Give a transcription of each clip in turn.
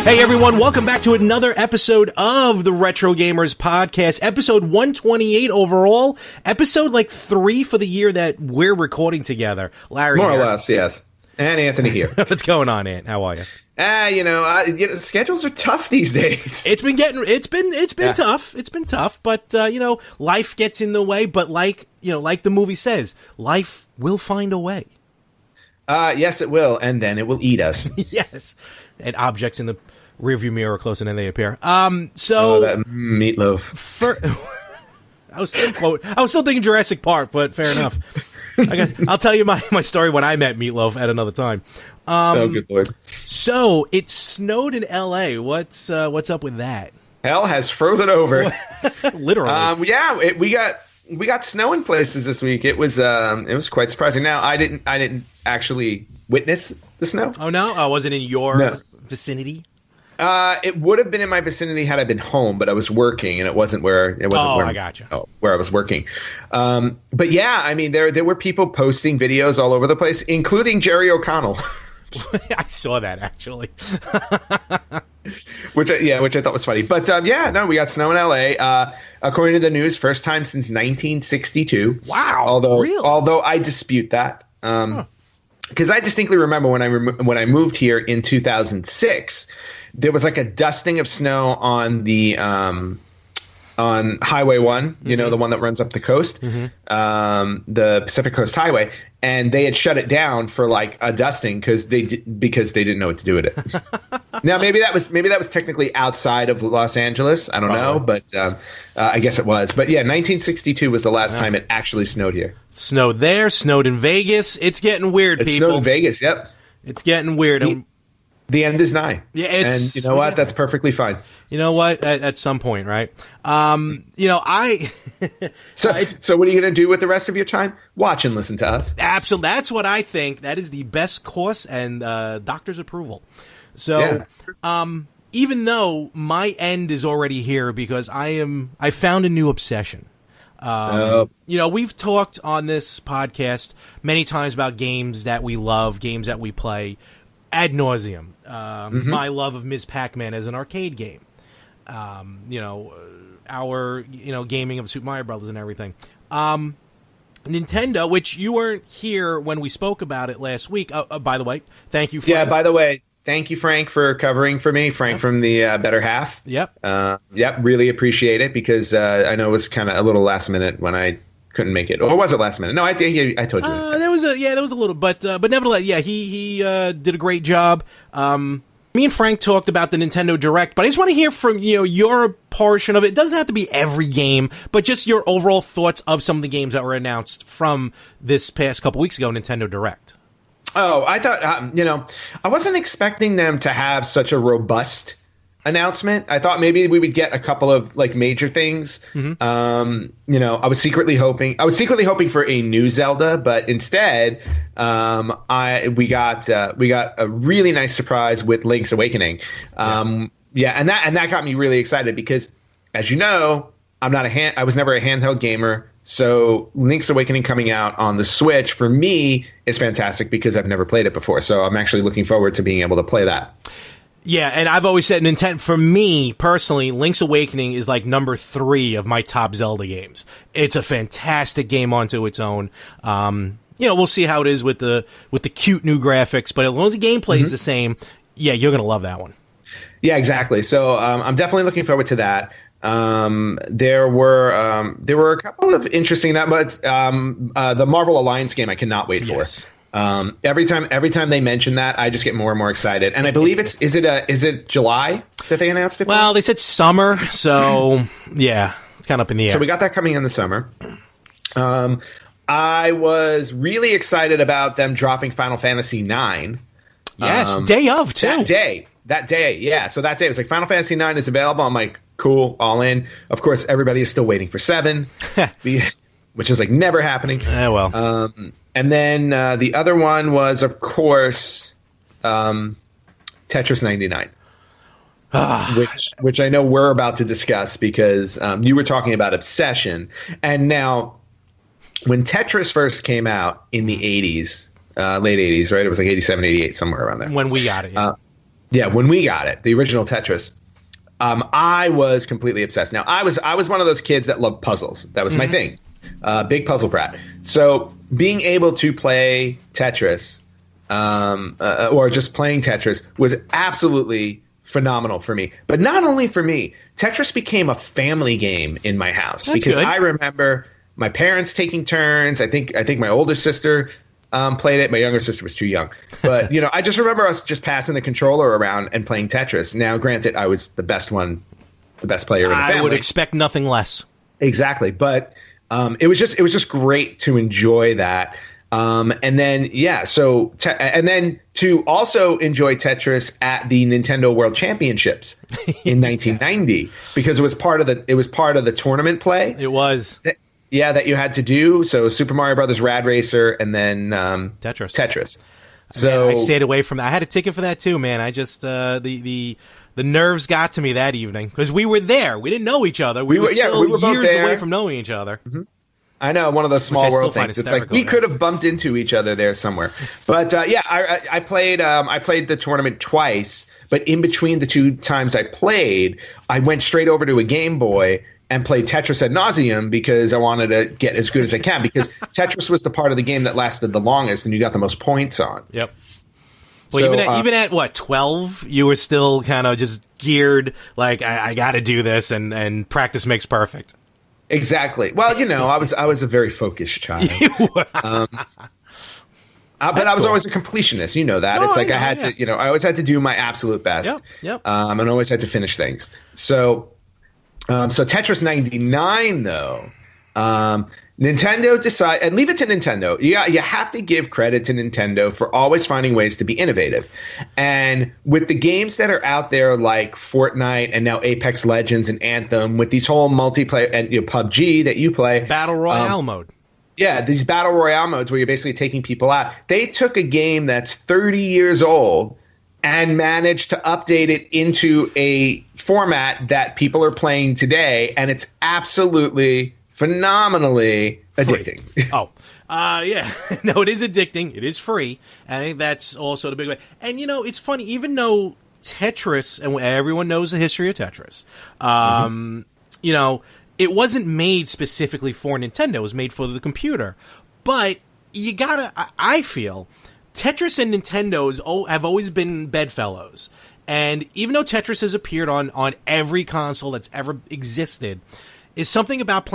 Hey everyone, welcome back to another episode of the Retro Gamers Podcast, episode 128 overall, episode 3 for the year that we're recording together. Larry, more or less, yes. And Anthony here. What's going on, Ant? How are you? Schedules are tough these days. It's been tough. It's been tough, but life gets in the way. But like the movie says, life will find a way. Yes, it will, and then it will eat us. Yes, and objects in the rearview mirror closer than they appear. So that meatloaf. I was still thinking Jurassic Park, but fair enough. I'll tell you my story when I met Meatloaf at another time. Oh, good Lord. So it snowed in L.A. What's up with that? Hell has frozen over. Literally. We got snow in places this week. It was quite surprising. Now I didn't actually witness the snow. Oh no, was it in your vicinity? It would have been in my vicinity had I been home, but I was working, and it wasn't where I gotcha. Where I was working. But yeah, I mean, there were people posting videos all over the place, including Jerry O'Connell. I saw that actually. which I thought was funny. But we got snow in LA. According to the news, first time since 1962. Wow. Although I dispute that. Because I distinctly remember when I moved here in 2006, there was like a dusting of snow on the on Highway 1, you know, the one that runs up the coast, the Pacific Coast Highway, and they had shut it down for like a dusting because they didn't know what to do with it. Now maybe that was technically outside of Los Angeles. I don't know, but I guess it was. But yeah, 1962 was the last time it actually snowed here. Snowed there, snowed in Vegas. It's getting weird, people. It snowed in Vegas, yep. It's getting weird. The end is nigh. Yeah, and you know what? That's perfectly fine. You know what? At some point, right? So what are you going to do with the rest of your time? Watch and listen to us. Absolutely. That's what I think. That is the best course and doctor's approval. So, even though my end is already here because I found a new obsession. We've talked on this podcast many times about games that we love, games that we play ad nauseum. My love of Ms. Pac-Man as an arcade game. Our gaming of Super Mario Brothers and everything. Nintendo, which you weren't here when we spoke about it last week. By the way, thank you. By the way, thank you, Frank, for covering for me. Frank from the Better Half. Yep. Really appreciate it because I know it was kind of a little last minute when I couldn't make it, or was it last minute? No, I told you. There was a little, but nevertheless, he did a great job. Me and Frank talked about the Nintendo Direct, but I just want to hear from your portion of it. It doesn't have to be every game, but just your overall thoughts of some of the games that were announced from this past couple weeks ago, Nintendo Direct. Oh, I thought I wasn't expecting them to have such a robust announcement. I thought maybe we would get a couple of like major things. I was secretly hoping for a new Zelda, but instead we got a really nice surprise with Link's Awakening. And that got me really excited because, as you know, I was never a handheld gamer. So Link's Awakening coming out on the Switch for me is fantastic because I've never played it before. So I'm actually looking forward to being able to play that. Yeah, and I've always said Nintendo, for me, personally, Link's Awakening is like number 3 of my top Zelda games. It's a fantastic game onto its own. We'll see how it is with the cute new graphics, but as long as the gameplay is the same, you're going to love that one. Yeah, exactly. So I'm definitely looking forward to that. There were a couple of interesting the Marvel Alliance game I cannot wait for. Every time they mention that, I just get more and more excited. And I believe is it July that they announced it? Well, they said summer, so yeah, it's kind of up in the air. So we got that coming in the summer. I was really excited about them dropping Final Fantasy IX. Yes, day of too. That day, yeah. So that day it was like Final Fantasy IX is available. I'm like, cool, all in. Of course, everybody is still waiting for 7, which is like never happening. Well. And then the other one was, of course, Tetris 99, which I know we're about to discuss because you were talking about obsession. And now, when Tetris first came out in the 80s, late 80s, right? It was like 87, 88, somewhere around there. When we got it, yeah. Yeah, when we got it, the original Tetris, I was completely obsessed. Now, I was one of those kids that loved puzzles. That was my thing. Big puzzle brat. So being able to play Tetris, or just playing Tetris, was absolutely phenomenal for me. But not only for me, Tetris became a family game in my house. That's because good. I remember my parents taking turns. I think my older sister played it. My younger sister was too young. But, I just remember us just passing the controller around and playing Tetris. Now, granted, I was the best player in the family. I would expect nothing less. Exactly. But it was just great to enjoy that. And then, and then to also enjoy Tetris at the Nintendo World Championships in 1990, because it was part of the tournament play. It was. That you had to do. So Super Mario Brothers Rad Racer, and then Tetris. So I stayed away from that. I had a ticket for that too, man. I just the nerves got to me that evening because we were there. We didn't know each other. We were years away from knowing each other. Mm-hmm. I know, one of those small world things. It's like we could have bumped into each other there somewhere. But I played the tournament twice. But in between the two times I played, I went straight over to a Game Boy and played Tetris ad nauseum because I wanted to get as good as I can, because Tetris was the part of the game that lasted the longest and you got the most points on. Yep. Well, so, even at what, 12, you were still kind of just geared like I got to do this, and practice makes perfect. Exactly. Well, I was a very focused child. But I was always a completionist. You know that. It's like I had to, I always had to do my absolute best. Yep. And always had to finish things. So Tetris 99, though, Nintendo decided, and leave it to Nintendo. You have to give credit to Nintendo for always finding ways to be innovative. And with the games that are out there like Fortnite and now Apex Legends and Anthem, with these whole multiplayer and PUBG that you play, Battle Royale mode. Yeah, these Battle Royale modes where you're basically taking people out. They took a game that's 30 years old and managed to update it into a format that people are playing today, and it's absolutely phenomenally addicting. Yeah. No, it is addicting. It is free. I think that's also the big way. And, it's funny, even though Tetris, and everyone knows the history of Tetris, it wasn't made specifically for Nintendo. It was made for the computer. But I feel Tetris and Nintendo have always been bedfellows. And even though Tetris has appeared on every console that's ever existed, is something about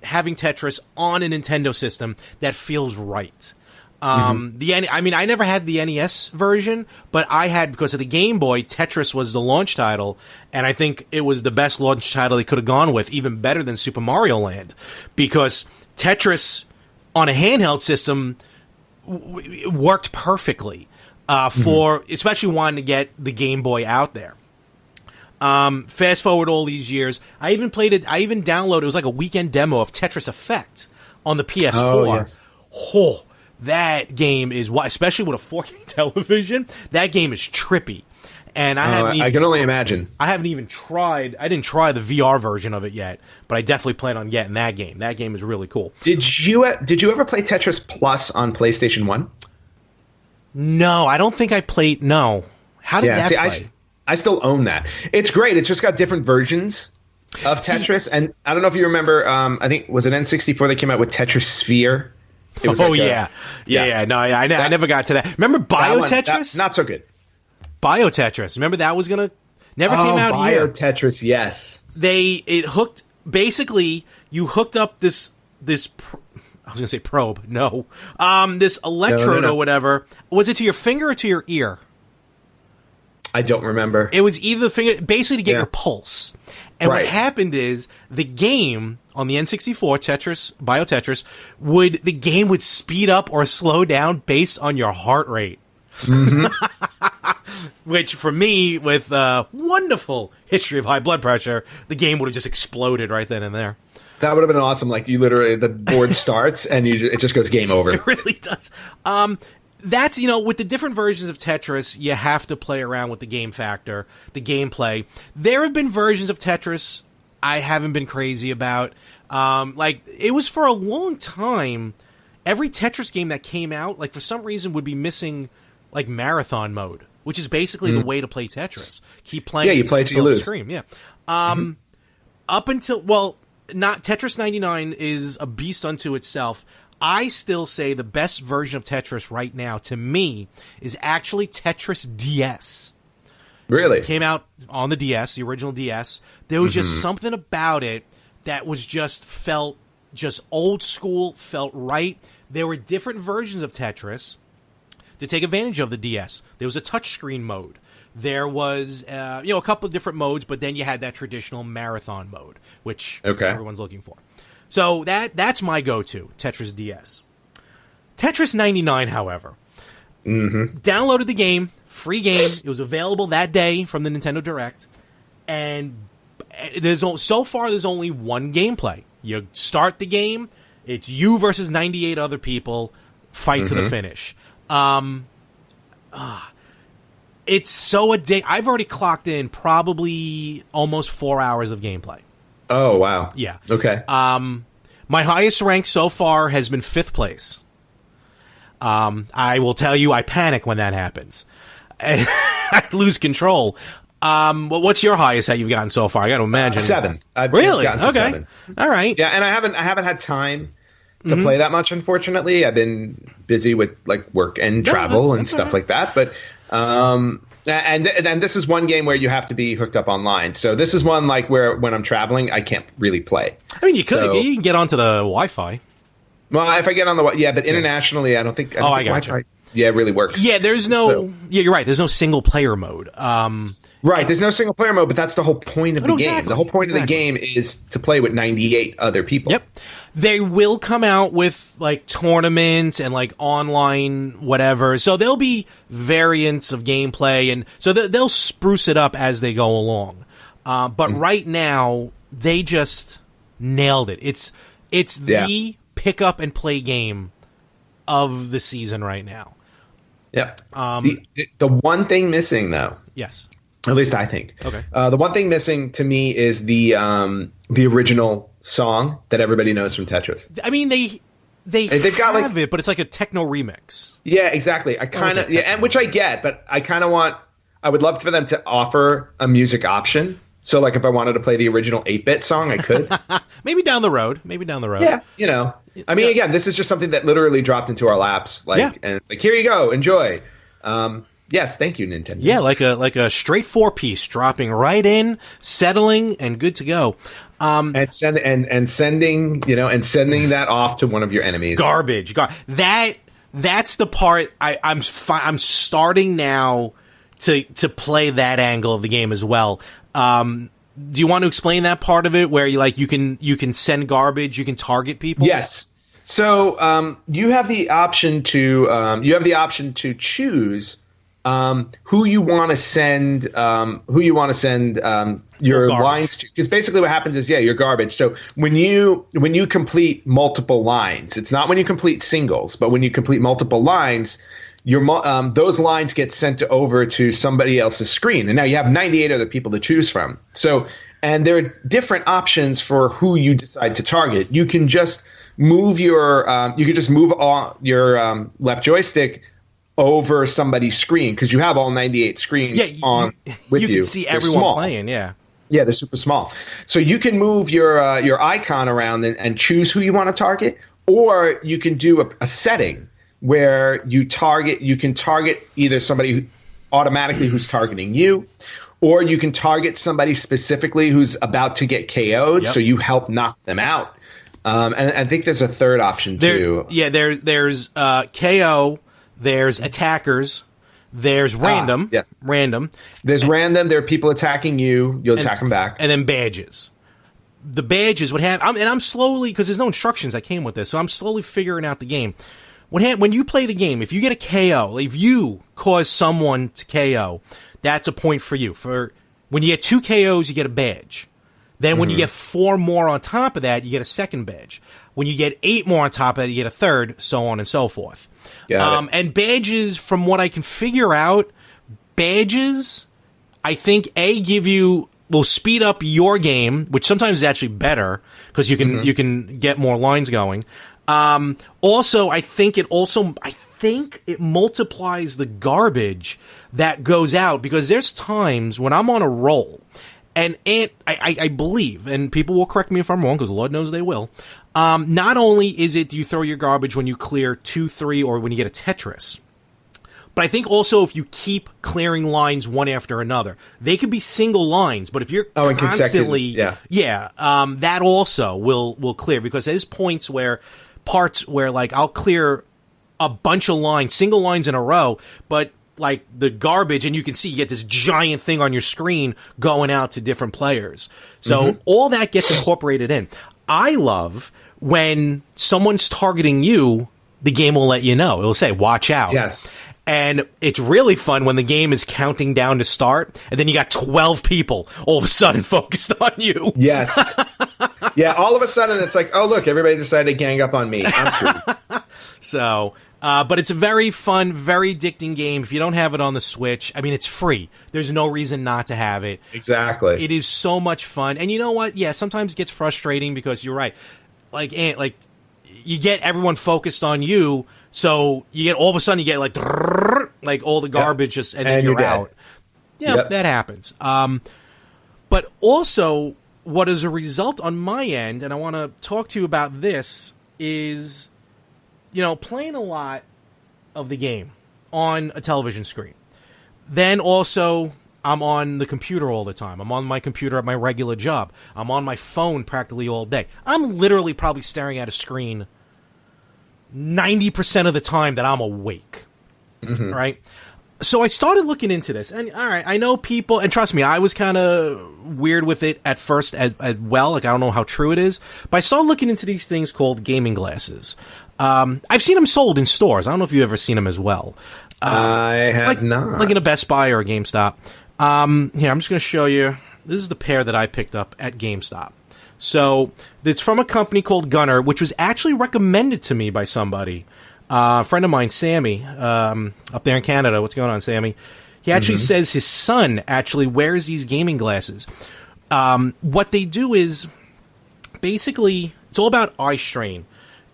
having Tetris on a Nintendo system that feels right. I never had the NES version, but I had, because of the Game Boy, Tetris was the launch title, and I think it was the best launch title they could have gone with, even better than Super Mario Land, because Tetris on a handheld system worked perfectly for especially wanting to get the Game Boy out there. Fast forward all these years, I even downloaded, it was like a weekend demo of Tetris Effect on the PS4. Oh, yes. That game is, especially with a 4K television, that game is trippy. And I can only imagine. I didn't try the VR version of it yet, but I definitely plan on getting that game. That game is really cool. Did you ever play Tetris Plus on PlayStation 1? No, I don't think I played. No. How did that play? I still own that. It's great. It's just got different versions of Tetris. And I don't know if you remember, I think, was it N64 that came out with Tetris Sphere? It was yeah. No, I never got to that. Remember Bio Tetris? Not so good. Bio Tetris. Remember that was going to... Never came out here. Bio Tetris, yes. It hooked... Basically, you hooked up this I was going to say probe. No. This electrode or whatever. Was it to your finger or to your ear? I don't remember. It was either the finger, basically to get your pulse. And what happened is the game on the N64 Bio Tetris, the game would speed up or slow down based on your heart rate. Mm-hmm. Which for me, with a wonderful history of high blood pressure, the game would have just exploded right then and there. That would have been awesome. Like, you literally, the board starts and it just goes game over. It really does. That's, with the different versions of Tetris, you have to play around with the game factor, the gameplay. There have been versions of Tetris I haven't been crazy about. It was for a long time, every Tetris game that came out, for some reason would be missing, marathon mode. which is basically the way to play Tetris. Keep playing. Yeah, you play till you lose. Scream. Yeah. Up until not Tetris 99 is a beast unto itself. I still say the best version of Tetris right now, to me, is actually Tetris DS. Really? It came out on the DS, the original DS. There was just something about it that was felt old school, felt right. There were different versions of Tetris to take advantage of the DS. There was a touchscreen mode. There was a couple of different modes, but then you had that traditional marathon mode, which everyone's looking for. So that's my go-to, Tetris DS. Tetris 99, howear, downloaded the game, free game. It was available that day from the Nintendo Direct, and there's only one gameplay. You start the game, it's you versus 98 other people, fight to the finish. It's so addicting. I've already clocked in probably almost 4 hours of gameplay. Oh, wow. Yeah. Okay. My highest rank so far has been 5th place. I will tell you, I panic when that happens. I lose control. What's your highest that you've gotten so far? I got to imagine 7. I've really? gotten to okay. 7. All right. Yeah, and I haven't had time to play that much. Unfortunately, I've been busy with like work and travel and stuff like that. But and this is one game where you have to be hooked up online. So this is one like where when I'm traveling, I can't really play. I mean, you can get onto the Wi-Fi. Well, if I get on the but internationally, I don't think. I got you. Yeah, it really works. Yeah, there's no. Yeah, you're right. There's no single player mode. Right, there's no single player mode, but that's the whole point of the game. Exactly. The whole point of the game is to play with 98 other people. Yep. They will come out with like tournaments and like online whatever. So there'll be variants of gameplay, and so they'll spruce it up as they go along. But right now, they just nailed it. It's the pick up and play game of the season right now. Yep. The one thing missing, though. Yes. At least I think. Okay. The one thing missing to me is the original song that everybody knows from Tetris. I mean, they've got have it, but it's like a techno remix. Yeah, exactly. I kind of and which I get, but I kind of I would love for them to offer a music option. So, like, if I wanted to play the original 8-bit song, I could. Maybe down the road. Yeah, I mean, again, this is just something that literally dropped into our laps. And like, here you go, enjoy. Yes, thank you, Nintendo. Yeah, like a straight 4-piece dropping right in, settling, and good to go. And sending that off to one of your enemies. Garbage. That's the part I'm starting now to play that angle of the game as well. Do you want to explain that part of it where you can send garbage, you can target people? Yes. So you have the option to choose who you want to send your lines to, because basically what happens is you're garbage. So when you complete multiple lines, it's not when you complete singles, but when you complete multiple lines, those lines get sent over to somebody else's screen, and now you have 98 other people to choose from. So, and there are different options for who you decide to target. You can just move your left joystick over somebody's screen, because you have all 98 screens on with you. You can see everyone playing. Yeah, they're super small. So you can move your icon around and choose who you want to target, or you can do a setting where you can target either somebody automatically who's targeting you, or you can target somebody specifically who's about to get KO'd, so you help knock them out. And I think there's a third option too. There's KO, there's attackers, there's random. Yes. Random. There's random. There are people attacking you. You'll attack them back. And then badges. The badges would have, I'm slowly, because there's no instructions that came with this, so I'm slowly figuring out the game. When you play the game, if you get a KO, if you cause someone to KO, that's a point for you. For when you get 2 KOs, you get a badge. Then when you get 4 more on top of that, you get a second badge. When you get 8 more on top of that, you get a third, so on and so forth. And badges, from what I can figure out, I think will speed up your game, which sometimes is actually better because you can get more lines going. Also, I think think it multiplies the garbage that goes out, because there's times when I'm on a roll, and I believe, and people will correct me if I'm wrong, because Lord knows they will, not only is it you throw your garbage when you clear 2, 3, or when you get a Tetris, but I think also if you keep clearing lines one after another, they could be single lines, but if you're constantly, that also will clear, because there's parts where like I'll clear a bunch of lines, single lines in a row, but like the garbage, and you can see you get this giant thing on your screen going out to different players. So all that gets incorporated in. I love when someone's targeting you, the game will let you know. It'll say, watch out. Yes. And it's really fun when the game is counting down to start, and then you got 12 people all of a sudden focused on you. Yes. Yeah, all of a sudden it's like, oh, look, everybody decided to gang up on me. I'm screwed. So, but it's a very fun, very addicting game. If you don't have it on the Switch, I mean, it's free. There's no reason not to have it. Exactly. It is so much fun. And you know what? Yeah, sometimes it gets frustrating because you're right. Like you get everyone focused on you, so you get all of a sudden you get like all the garbage just and then you're out. Yeah, that happens. But also, what is a result on my end, and I want to talk to you about this, is playing a lot of the game on a television screen. Then also, I'm on the computer all the time. I'm on my computer at my regular job. I'm on my phone practically all day. I'm literally probably staring at a screen 90% of the time that I'm awake. Right? So I started looking into this. And, all right, I know people, and trust me, I was kind of weird with it at first as well. Like, I don't know how true it is. But I started looking into these things called gaming glasses. I've seen them sold in stores. I don't know if you've ever seen them as well. I have not. Like in a Best Buy or a GameStop. Here, I'm just going to show you. This is the pair that I picked up at GameStop. So, it's from a company called Gunner, which was actually recommended to me by somebody. A friend of mine, Sammy, up there in Canada. What's going on, Sammy? He actually says his son actually wears these gaming glasses. What they do is, basically, it's all about eye strain.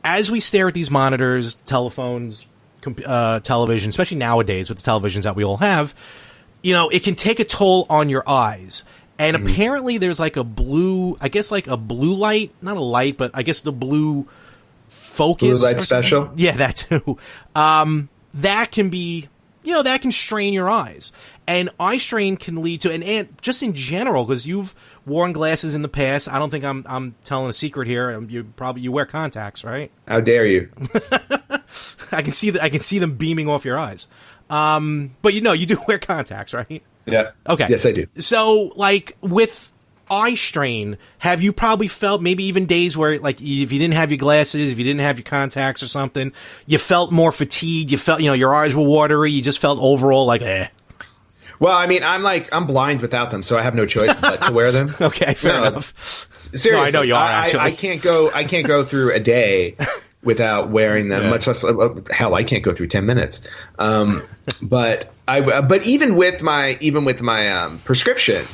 As we stare at these monitors, telephones, television, especially nowadays with the televisions that we all have, it can take a toll on your eyes. And apparently there's like a blue light, not a light, but I guess the blue focus. Blue light special? Yeah, that too. That can be, that can strain your eyes. And eye strain can lead to, and just in general, because you've worn glasses in the past. I don't think I'm telling a secret here. You wear contacts, right? How dare you? I can see them beaming off your eyes. But you do wear contacts, right? Yeah. Okay. Yes, I do. So, like, with eye strain, have you probably felt maybe even days where, like, if you didn't have your glasses, if you didn't have your contacts or something, you felt more fatigued, you felt, your eyes were watery, you just felt overall like, eh. Well, I mean, I'm blind without them, so I have no choice but to wear them. Okay, fair enough. Seriously, no, I know you are, actually. I can't go through a day without wearing them, much less hell, I can't go through 10 minutes. But even with my prescription,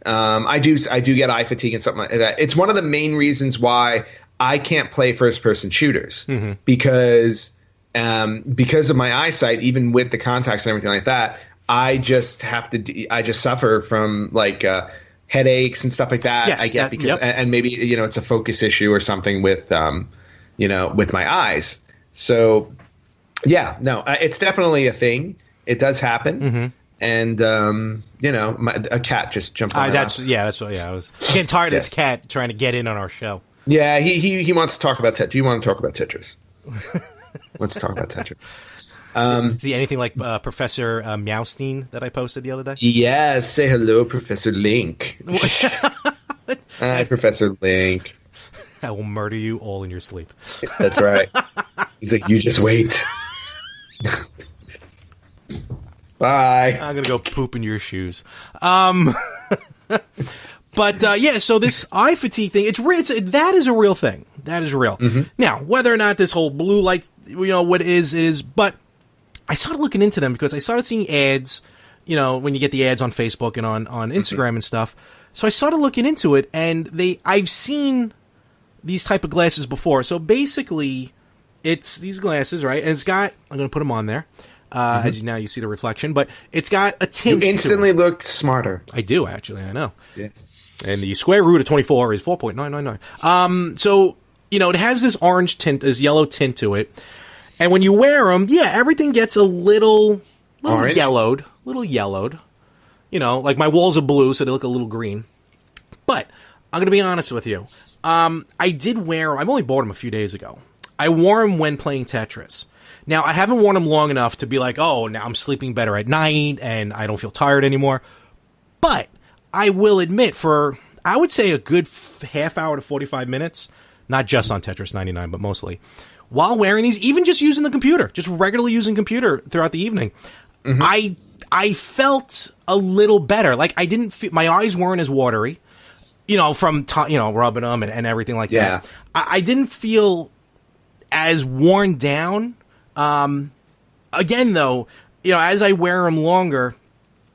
I do get eye fatigue and something like that. It's one of the main reasons why I can't play first person shooters because of my eyesight, even with the contacts and everything like that. I just suffer from like headaches and stuff like that. Yes, I get because and maybe it's a focus issue or something with with my eyes. So yeah, no, it's definitely a thing. It does happen. And a cat just jumped on my lap. That's what I was getting tired of this cat trying to get in on our show. Yeah, he wants to talk about Tetris. Do you want to talk about Tetris? Let's talk about Tetris. Is he anything like Professor Meowstein that I posted the other day? Yes, say hello, Professor Link. Hi, Professor Link. I will murder you all in your sleep. That's right. He's like, you just wait. Bye. I'm gonna go poop in your shoes. But so this eye fatigue thing, that is a real thing. That is real. Now, whether or not this whole blue light, what it is, but I started looking into them because I started seeing ads, when you get the ads on Facebook and on Instagram and stuff. So I started looking into it, and I've seen these type of glasses before. So basically, it's these glasses, right? And it's got, I'm going to put them on there. As now you see the reflection, but it's got a tint. You instantly look smarter. I do, actually. I know. Yes. And the square root of 24 is 4.999. So, it has this orange tint, this yellow tint to it. And when you wear them, everything gets a little yellowed. Like my walls are blue, so they look a little green. But I'm going to be honest with you. I did wear them. I've only bought them a few days ago. I wore them when playing Tetris. Now, I haven't worn them long enough to be like, oh, now I'm sleeping better at night and I don't feel tired anymore. But I will admit, for, I would say, a good half hour to 45 minutes, not just on Tetris 99, but mostly, while wearing these, even just using the computer, just regularly using computer throughout the evening, I felt a little better. Like, I didn't feel, my eyes weren't as watery, from, rubbing them and everything like that. I didn't feel as worn down. Again, though, as I wear them longer,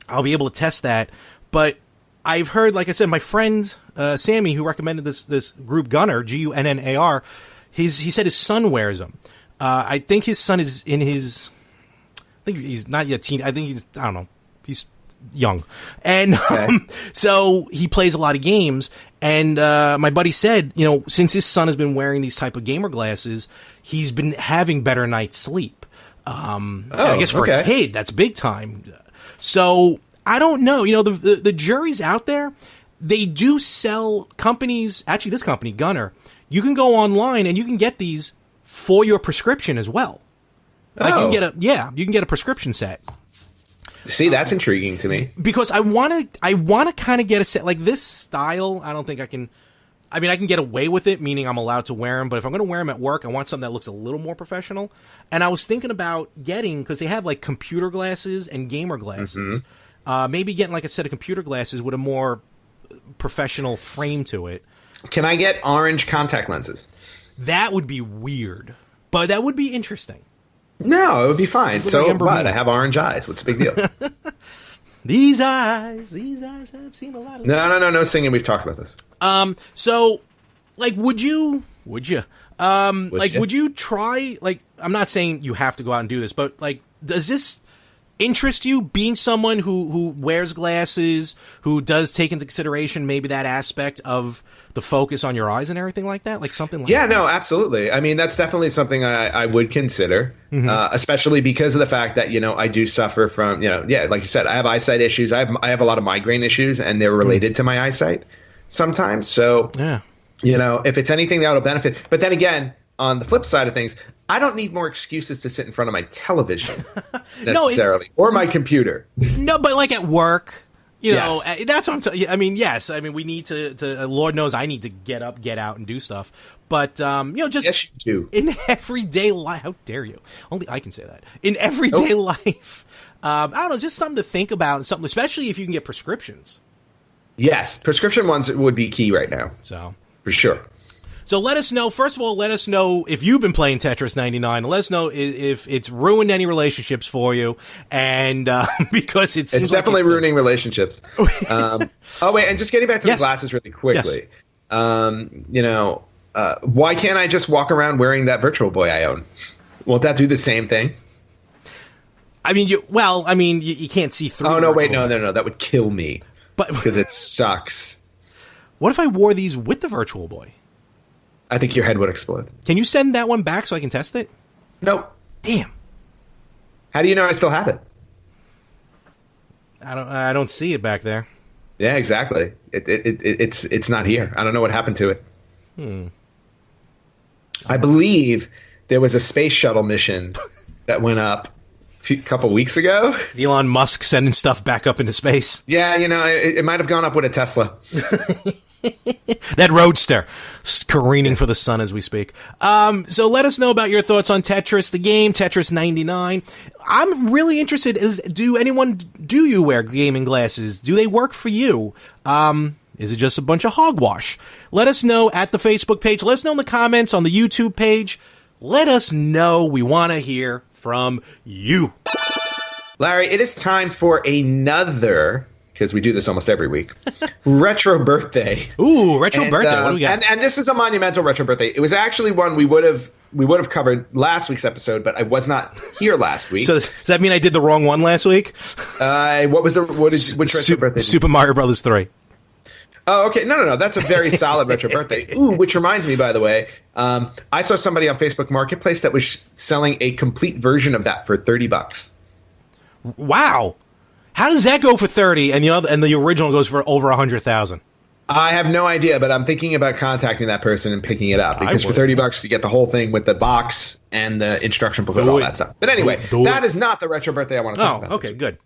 I'll be able to test that. But I've heard, like I said, my friend Sammy, who recommended this group Gunnar, Gunnar, he said his son wears them. I think his son is in his, I think he's not yet teen. I think he's, I don't know, he's young, and so he plays a lot of games. And my buddy said, since his son has been wearing these type of gamer glasses, he's been having better night's sleep. I guess for a kid, that's big time. So I don't know. The jury's out there. They do sell companies. Actually, this company, Gunnar, you can go online and you can get these for your prescription as well. Like you can get a prescription set. See, that's intriguing to me. Because I want to kind of get a set like this style. I don't think I can. I mean, I can get away with it, meaning I'm allowed to wear them. But if I'm going to wear them at work, I want something that looks a little more professional. And I was thinking about getting, because they have like computer glasses and gamer glasses. Maybe getting like a set of computer glasses with a more professional frame to it. Can I get orange contact lenses? That would be weird, but that would be interesting. No, it would be fine. So what? I have orange eyes. What's the big deal? These eyes have seen a lot of... No singing. We've talked about this. So, like, would you try, like, I'm not saying you have to go out and do this, but, like, does this interest you, being someone who wears glasses, who does take into consideration maybe that aspect of the focus on your eyes and everything like that? Like something like that? Yeah, no, absolutely. I mean, that's definitely something I would consider, especially because of the fact that, I do suffer from, like you said, I have eyesight issues. I have a lot of migraine issues, and they're related to my eyesight sometimes. So, if it's anything that will benefit. But then again, on the flip side of things, I don't need more excuses to sit in front of my television necessarily, or my computer. No, but like at work, Yes. that's what I'm talking. I mean, yes. I mean, we need to Lord knows I need to get up, get out, and do stuff. But, just yes, you do. In everyday life, how dare you? Only I can say that. In everyday life, I don't know, just something to think about, and something, especially if you can get prescriptions. Yes, prescription ones would be key right now. So for sure. So let us know, first of all, let us know if you've been playing Tetris 99. Let us know if it's ruined any relationships for you. And because it's definitely ruining relationships. Oh, wait, and just getting back to the glasses really quickly. Yes. Why can't I just walk around wearing that Virtual Boy I own? Won't that do the same thing? I mean, you can't see through. Oh, no, wait, no. That would kill me. Because it sucks. What if I wore these with the Virtual Boy? I think your head would explode. Can you send that one back so I can test it? Nope. Damn. How do you know I still have it? I don't see it back there. Yeah, exactly. It's not here. I don't know what happened to it. I believe there was a space shuttle mission that went up a couple weeks ago. Is Elon Musk sending stuff back up into space? Yeah, it might have gone up with a Tesla. That roadster careening for the sun as we speak. So let us know about your thoughts on Tetris, the game, Tetris 99. I'm really interested. Do you wear gaming glasses? Do they work for you? Is it just a bunch of hogwash? Let us know at the Facebook page. Let us know in the comments on the YouTube page. Let us know. We want to hear from you. Larry, it is time for another because we do this almost every week. Retro birthday. Ooh, retro birthday. What do we got? And this is a monumental retro birthday. It was actually one we would have covered last week's episode, but I was not here last week. So does that mean I did the wrong one last week? Which retro birthday? Super Mario Brothers 3. Oh, okay. No. That's a very solid retro birthday. Ooh, which reminds me, by the way, I saw somebody on Facebook Marketplace that was selling a complete version of that for $30. Wow. How does that go for 30 and the original goes for over 100,000? I have no idea, but I'm thinking about contacting that person and picking it up because for $30 you get the whole thing with the box and the instruction booklet and all that stuff. But anyway, that is not the retro birthday I want to talk about. Oh, okay, good.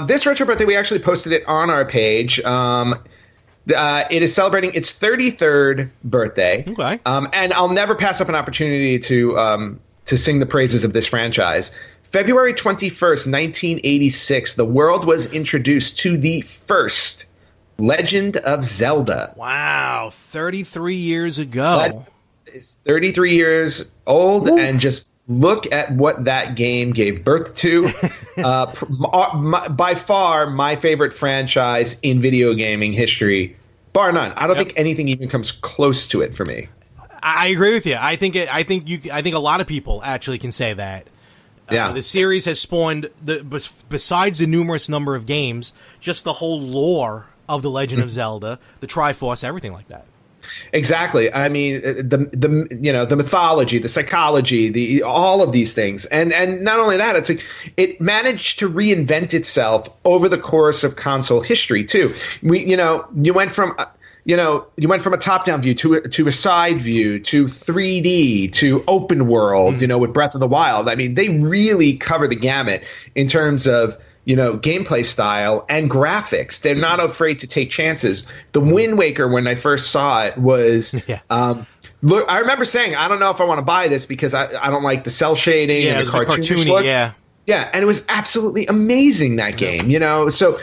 This retro birthday, we actually posted it on our page. It is celebrating its 33rd birthday. Okay. And I'll never pass up an opportunity to sing the praises of this franchise. February 21st, 1986, the world was introduced to the first Legend of Zelda. Wow, 33 years ago. It's 33 years old, and just look at what that game gave birth to. By far, my favorite franchise in video gaming history, bar none. I don't think anything even comes close to it for me. I agree with you. I think a lot of people actually can say that. Yeah. The series has spawned, besides the numerous number of games, just the whole lore of The Legend of Zelda, the Triforce, everything like that. Exactly. I mean, the mythology, the psychology, all of these things, and not only that, it's like it managed to reinvent itself over the course of console history too. You went from a top-down view to a side view to 3D to open world. With Breath of the Wild. I mean, they really cover the gamut in terms of gameplay style and graphics. They're not afraid to take chances. The Wind Waker, when I first saw it, was look. I remember saying, I don't know if I want to buy this because I don't like the cell shading and the cartoony look. Yeah, and it was absolutely amazing, that game. So.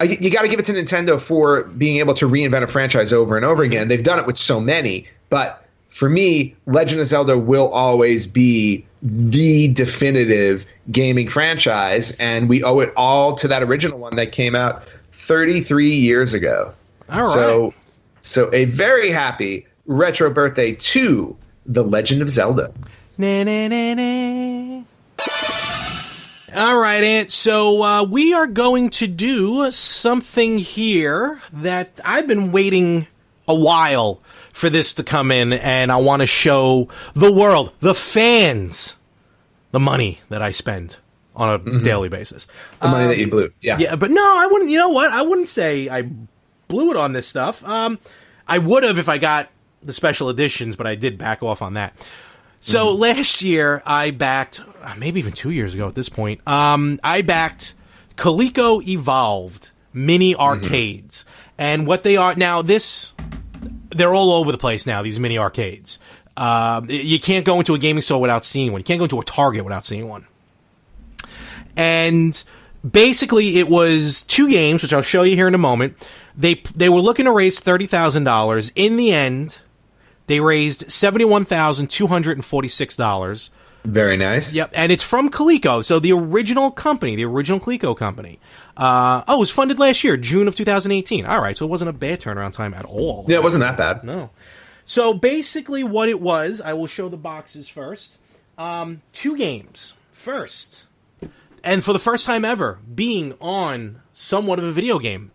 You got to give it to Nintendo for being able to reinvent a franchise over and over again. They've done it with so many, but for me, Legend of Zelda will always be the definitive gaming franchise, and we owe it all to that original one that came out 33 years ago. All right. So a very happy retro birthday to The Legend of Zelda. Na, na, na, na. All right, Ant. So we are going to do something here that I've been waiting a while for this to come in, and I want to show the world, the fans, the money that I spend on a daily basis. The money that you blew. Yeah, but no, I wouldn't. You know what? I wouldn't say I blew it on this stuff. I would have if I got the special editions, but I did back off on that. So last year, I backed, maybe even 2 years ago at this point, I backed Coleco Evolved mini arcades. And what they are, now they're all over the place now, these mini arcades. You can't go into a gaming store without seeing one. You can't go into a Target without seeing one. And basically, it was 2 games, which I'll show you here in a moment. They were looking to raise $30,000. In the end, they raised $71,246. Very nice. Yep, and it's from Coleco, so the original Coleco company. It was funded last year, June of 2018. All right, so it wasn't a bad turnaround time at all. Yeah, it wasn't that bad. No. So basically what it was, I will show the boxes first. 2 games. First, and for the first time ever, being on somewhat of a video game,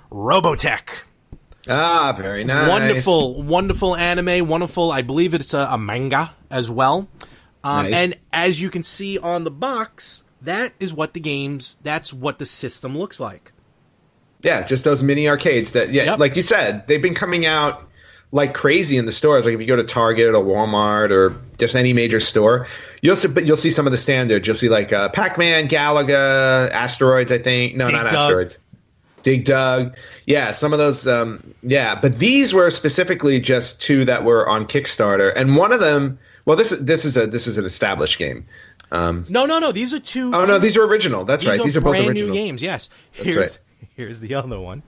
Robotech. Ah, very nice. Wonderful anime. Wonderful. I believe it's a manga as well. Nice. And as you can see on the box, that's what the system looks like. Yeah, just those mini arcades that, like you said, they've been coming out like crazy in the stores. Like if you go to Target or Walmart or just any major store, you'll see some of the standards. You'll see like Pac-Man, Galaga, Asteroids, I think. No, not Asteroids. Dig Dug. Yeah, some of those, but these were specifically just 2 that were on Kickstarter, and one of them, well, this is an established game. No, these are 2. Oh no, these are original. That's right. These are both brand originals. New games. Yes. Here's the other one.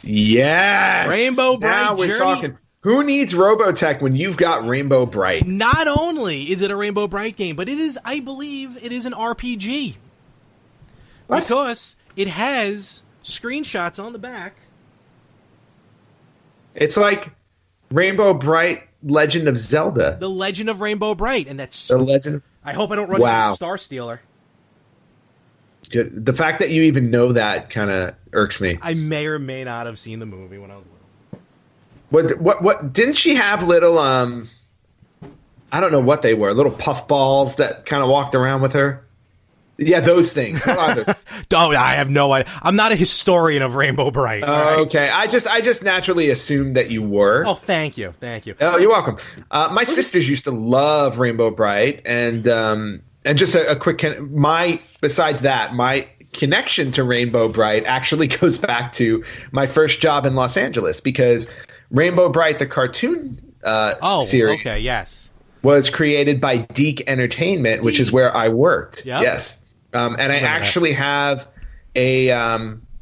Yes. Rainbow Bright Now we're Journey. talking. Who needs Robotech when you've got Rainbow Bright? Not only is it a Rainbow Bright game, but I believe it is an RPG. What? Because it has screenshots on the back. It's like Rainbow Bright Legend of Zelda. The Legend of Rainbow Bright, and that's the Legend. I hope I don't run into Star Stealer. Good. The fact that you even know that kind of irks me. I may or may not have seen the movie when I was little. What didn't she have little I don't know what they were, little puff balls that kind of walked around with her? Yeah, those things. What are those? Oh, I have no idea. I'm not a historian of Rainbow Bright. Right? Okay, I just naturally assumed that you were. Oh, thank you. Oh, you're welcome. My sisters used to love Rainbow Bright, and just a quick besides that, my connection to Rainbow Bright actually goes back to my first job in Los Angeles, because Rainbow Bright, the cartoon series, okay, yes, was created by Deke Entertainment, which is where I worked. Yep. Yes. And I actually have a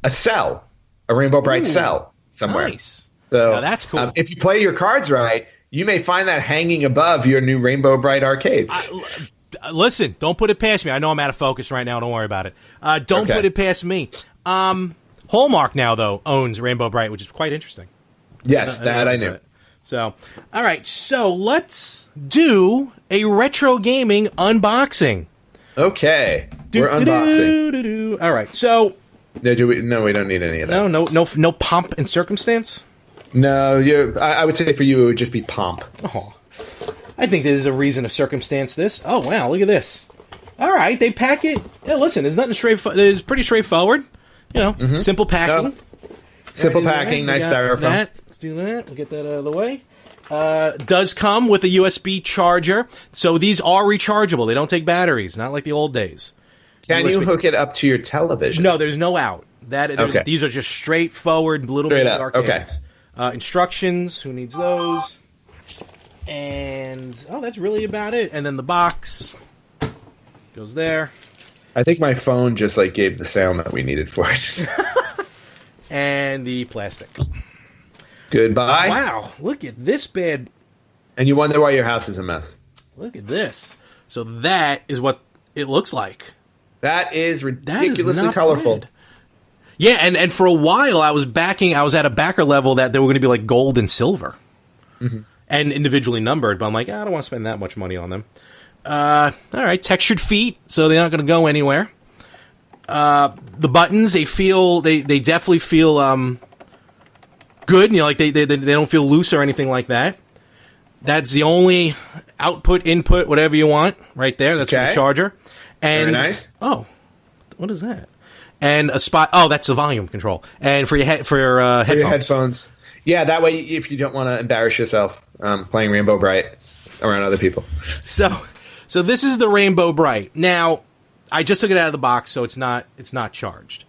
cell, a Rainbow Bright cell somewhere. Nice. So now that's cool. If you play your cards right, you may find that hanging above your new Rainbow Bright arcade. Listen, don't put it past me. I know I'm out of focus right now. Don't worry about it. Don't put it past me. Hallmark now, though, owns Rainbow Bright, which is quite interesting. Yes, I knew. So, all right. So let's do a retro gaming unboxing. Okay. We're unboxing. All right. So. No, we don't need any of that. No pomp and circumstance? No, I would say for you it would just be pomp. Oh. I think there's a reason to circumstance this. Oh, wow. Look at this. All right. They pack it. Yeah, listen, there's nothing it's pretty straightforward. You know, simple packing. No. Simple packing, nice styrofoam. Let's do that. We'll get that out of the way. Does come with a USB charger, so these are rechargeable. They don't take batteries, not like the old days. Can you hook it up to your television? No, there's no out. These are just straightforward little arcades. Okay. Instructions. Who needs those? And that's really about it. And then the box goes there. I think my phone just gave the sound that we needed for it. And the plastic. Goodbye. Wow, look at this bad. And you wonder why your house is a mess. Look at this. So that is what it looks like. That is ridiculously colorful. Bad. Yeah, and for a while I was at a backer level that they were going to be like gold and silver. Mm-hmm. And individually numbered, but I'm like, I don't want to spend that much money on them. All right, textured feet, so they're not going to go anywhere. The buttons, they definitely feel good. You know, like they don't feel loose or anything like that. That's the only output, input, whatever you want, right there. That's for the charger. And, very nice. Oh, what is that? And a spot. Oh, that's the volume control. And for your headphones. Your headphones. Yeah, that way, if you don't want to embarrass yourself playing Rainbow Bright around other people. So this is the Rainbow Bright. Now, I just took it out of the box, so it's not charged,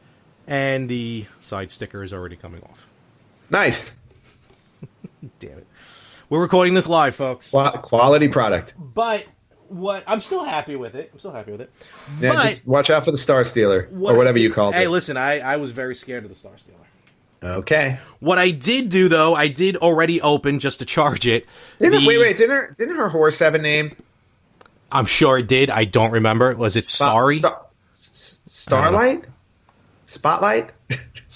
and the side sticker is already coming off. Nice. Damn it, we're recording this live, folks. Quality product. But I'm still happy with it. Yeah, but just watch out for the Star Stealer or whatever you called it. Hey, listen, I was very scared of the Star Stealer. Okay. What I did do, though, I did already open just to charge it. Wait! Didn't her horse have a name? I'm sure it did. I don't remember. Was it Starry? Starlight? Spotlight?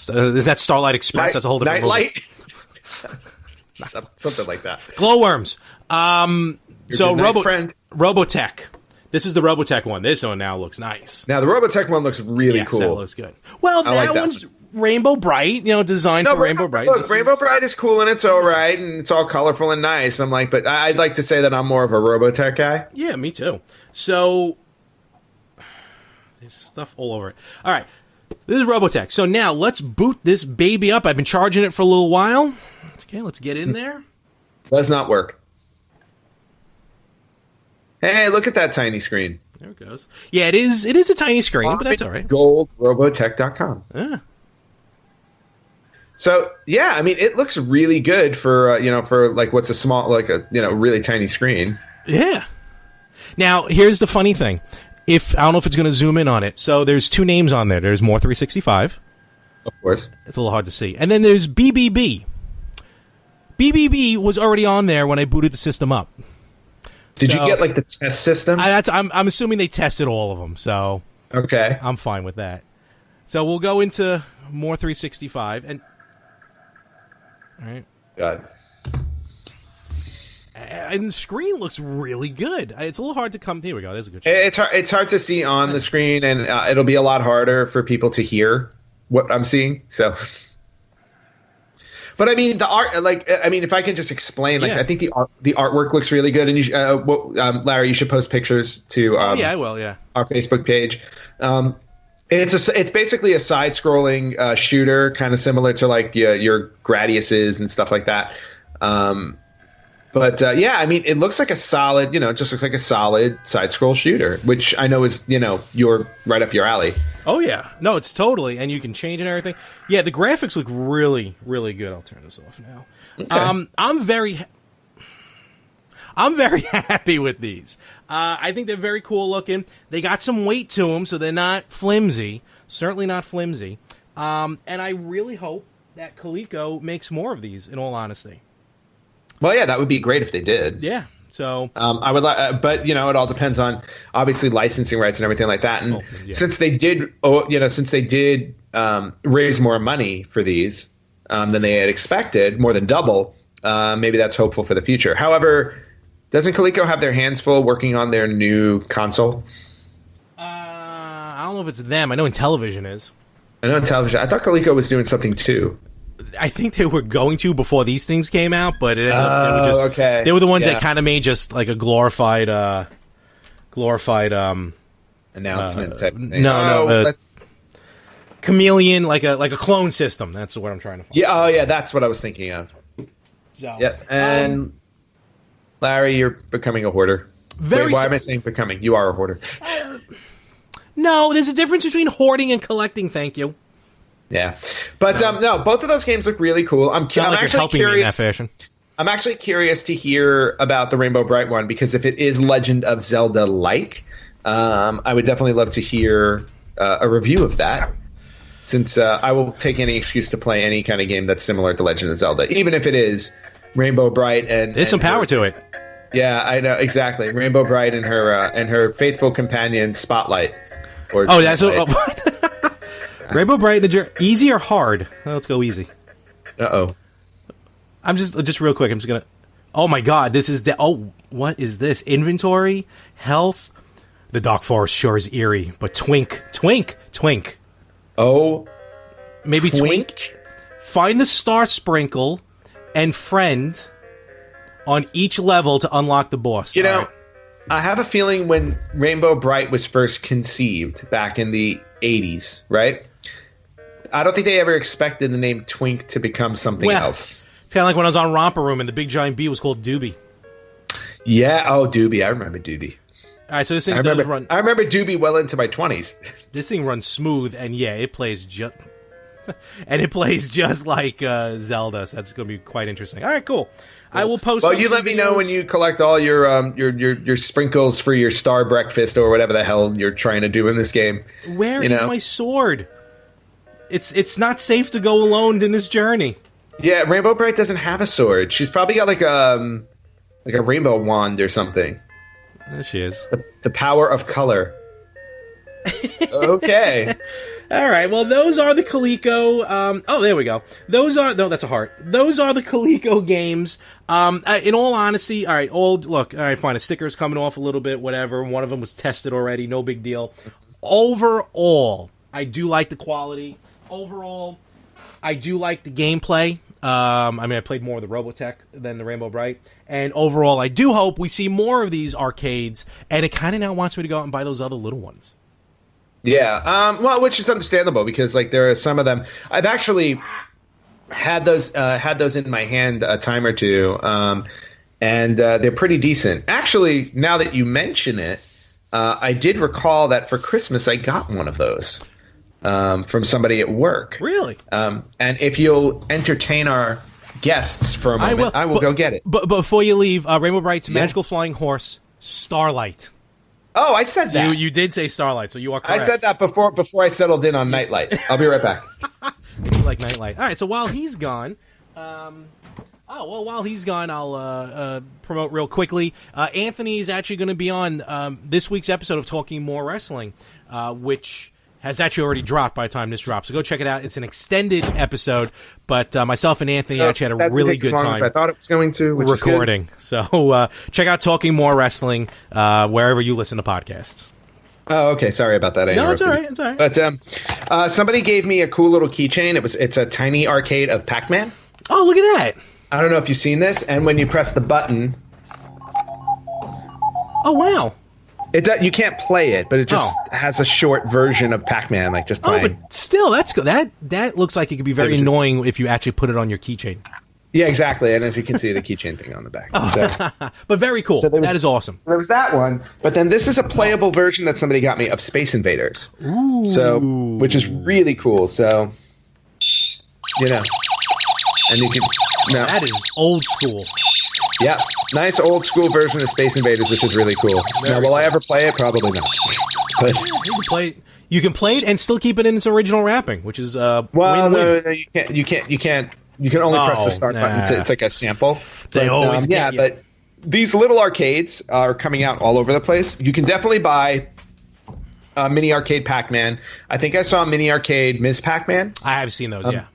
Is that Starlight Express? That's a whole different Nightlight? Something like that. Glowworms. So Robotech. This is the Robotech one. This one now looks nice. Now the Robotech one looks really cool. That looks good. Well, that one's Rainbow Bright, designed for Rainbow Bright. Look, Rainbow Bright is cool and it's all right and it's all colorful and nice. I'm like, but I'd like to say that I'm more of a Robotech guy. Yeah, me too. So there's stuff all over it. All right, this is Robotech. So now let's boot this baby up. I've been charging it for a little while. Okay, let's get in there. Does not work. Hey, look at that tiny screen. There it goes. Yeah, it is a tiny screen, but that's all right. GoldRobotech.com. Yeah. So yeah, I mean, it looks really good for what's a small, really tiny screen. Yeah. Now here's the funny thing: I don't know if it's going to zoom in on it. So there's two names on there. There's More 365. Of course, it's a little hard to see, and then there's BBB. BBB was already on there when I booted the system up. Did you get the test system? I'm assuming they tested all of them. So okay, I'm fine with that. So we'll go into more 365 and all right. God. And the screen looks really good. It's a little hard to come. Here we go. There's a good shot. It's hard to see on the screen, and it'll be a lot harder for people to hear what I'm seeing. So, but I mean, the art. If I can just explain, I think the artwork looks really good. And Larry, you should post pictures to. I will. Yeah. Our Facebook page. It's basically a side-scrolling shooter, kind of similar to like your Gradiuses and stuff like that. But it looks like a solid, it just looks like a solid side-scroll shooter, which I know is, you're right up your alley. Oh, yeah. No, it's totally. And you can change and everything. Yeah, the graphics look really, really good. I'll turn this off now. Okay. I'm very happy with these. I think they're very cool looking. They got some weight to them, so they're not flimsy. Certainly not flimsy. And I really hope that Coleco makes more of these, in all honesty. Well, yeah, that would be great if they did. Yeah. So I would like, but it all depends on obviously licensing rights and everything like that. And since they did, raise more money for these than they had expected, more than double, maybe that's hopeful for the future. However, doesn't Coleco have their hands full working on their new console? I don't know if it's them. I know Intellivision is. I know Intellivision. I thought Coleco was doing something too. I think they were going to before these things came out, but they were the ones that kind of made just like a glorified announcement type thing. No, chameleon, like a clone system. That's what I'm trying to find. Yeah, that's what I was thinking of. So, yeah, and Larry, you're becoming a hoarder. Why am I saying becoming? You are a hoarder. No, there's a difference between hoarding and collecting. Thank you. Yeah, but no, both of those games look really cool. I'm actually curious. In that fashion. I'm actually curious to hear about the Rainbow Bright one, because if it is Legend of Zelda like, I would definitely love to hear a review of that. Since I will take any excuse to play any kind of game that's similar to Legend of Zelda, even if it is Rainbow Bright and there's some power to it. Yeah, I know exactly. Rainbow Bright and her faithful companion Spotlight. That's what. Rainbow Bright, easy or hard? Let's go easy. Uh-oh. I'm just real quick. I'm just gonna. Oh my God! This is what is this? Inventory, health. The Dark Forest sure is eerie, but twink. Oh, maybe twink. Find the star sprinkle, and friend on each level to unlock the boss. I have a feeling when Rainbow Bright was first conceived back in the 80s, right? I don't think they ever expected the name Twink to become something else. It's kind of like when I was on Romper Room and the big giant bee was called Doobie. Yeah, Doobie. I remember Doobie. All right, so this thing does run. I remember Doobie well into my 20s. This thing runs smooth, and it plays just... and it plays just like Zelda, so that's going to be quite interesting. All right, cool. I will post. Well, you let me know when you collect all your sprinkles for your star breakfast or whatever the hell you're trying to do in this game. Where is my sword? It's not safe to go alone in this journey. Yeah, Rainbow Bright doesn't have a sword. She's probably got like a rainbow wand or something. There she is. The power of color. Okay. All right, well, those are the Coleco... there we go. That's a heart. Those are the Coleco games. In all honesty, all right, fine, a sticker's coming off a little bit, whatever. One of them was tested already, no big deal. Overall, I do like the quality. Overall, I do like the gameplay. I played more of the Robotech than the Rainbow Bright. And overall, I do hope we see more of these arcades, and it kind of now wants me to go out and buy those other little ones. Yeah, which is understandable because there are some of them. I've actually had those in my hand a time or two, and they're pretty decent. Actually, now that you mention it, I did recall that for Christmas I got one of those from somebody at work. Really? And if you'll entertain our guests for a moment, I will go get it. But before you leave, Rainbow Bright's Magical Flying Horse, Starlight. Oh, I said that. You did say Starlight, so you are correct. I said that before I settled in on Nightlight. I'll be right back. You like Nightlight. All right, so while he's gone... while he's gone, I'll promote real quickly. Anthony is actually going to be on this week's episode of Talking More Wrestling, which has actually already dropped by the time this drops. So go check it out. It's an extended episode, but myself and Anthony actually had a really good time. I thought it was going to, which recording. Is good. So check out Talking More Wrestling wherever you listen to podcasts. Oh, okay. Sorry about that. No, it's all right. It's all right. But somebody gave me a cool little keychain. It's a tiny arcade of Pac-Man. Oh, look at that! I don't know if you've seen this, and when you press the button, oh wow! You can't play it, but it just has a short version of Pac-Man, like just playing. Oh, but still, that's good. That looks like it could be very annoying if you actually put it on your keychain. Yeah, exactly. And as you can see, the keychain thing on the back. So. But very cool. So that is awesome. There was that one. But then this is a playable version that somebody got me of Space Invaders. Ooh. So, which is really cool. So, and you can. No. That is old school. Yeah. Nice old school version of Space Invaders, which is really cool. Now, will I ever play it? Probably not. But you can play it and still keep it in its original wrapping, which is win-win. No, you can't. You can only press the start button. It's like a sample. They always get you. But these little arcades are coming out all over the place. You can definitely buy mini arcade Pac-Man. I think I saw mini arcade Ms. Pac-Man. I have seen those, yeah.